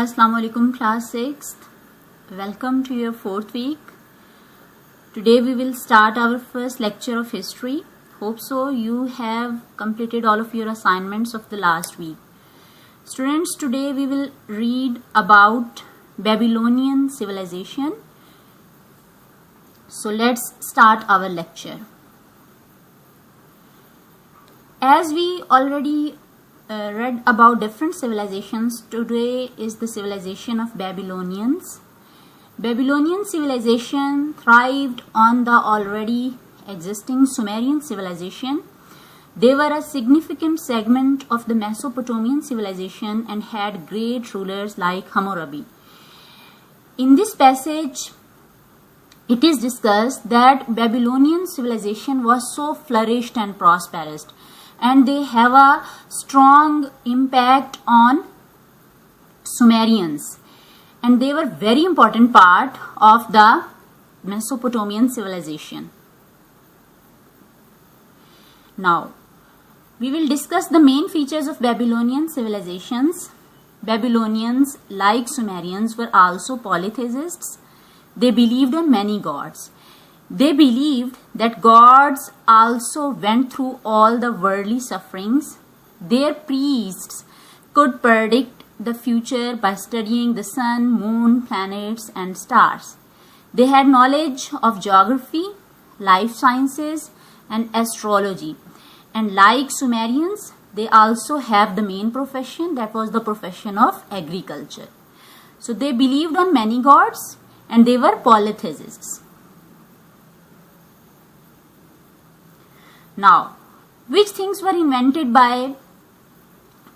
Assalamu alaikum class 6th. Welcome to your 4th week. Today we will start our first lecture of history. Hope so you have completed all of your assignments of the last week. Students, today we will read about Babylonian civilization. So let's start our lecture. As we already read about different civilizations, today is the civilization of Babylonians. Babylonian civilization thrived on the already existing Sumerian civilization. They were a significant segment of the Mesopotamian civilization and had great rulers like Hammurabi. In this passage, it is discussed that Babylonian civilization was so flourished and prosperous, and they have a strong impact on Sumerians, and they were very important part of the Mesopotamian civilization. Now, we will discuss the main features of Babylonian civilizations. Babylonians, like Sumerians, were also polytheists. They believed on many gods. They believed that gods also went through all the worldly sufferings. Their priests could predict the future by studying the sun, moon, planets, and stars. They had knowledge of geography, life sciences, and astrology. And like Sumerians, they also have the main profession, that was the profession of agriculture. So they believed on many gods and they were polytheists. Now, which things were invented by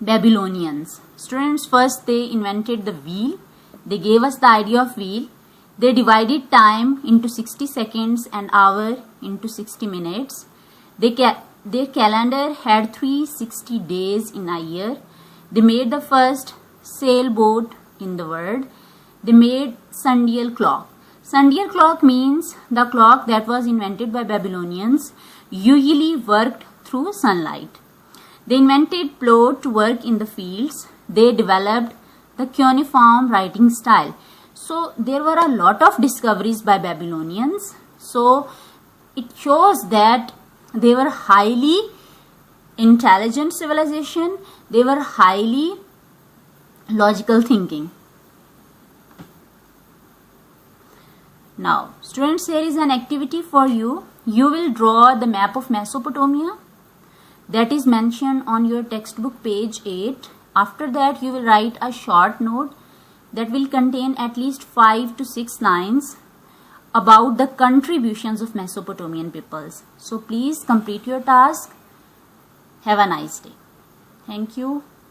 Babylonians? Students, first they invented the wheel. They gave us the idea of wheel. They divided time into 60 seconds and hour into 60 minutes. Their calendar had 360 days in a year. They made the first sailboat in the world. They made sundial clock. Sundial clock means the clock that was invented by Babylonians usually worked through sunlight. They invented plough to work in the fields. They developed the cuneiform writing style. So there were a lot of discoveries by Babylonians. So it shows that they were highly intelligent civilization. They were highly logical thinking. Now, students, here is an activity for you. You will draw the map of Mesopotamia that is mentioned on your textbook page 8. After that, you will write a short note that will contain at least 5 to 6 lines about the contributions of Mesopotamian peoples. So please complete your task. Have a nice day. Thank you.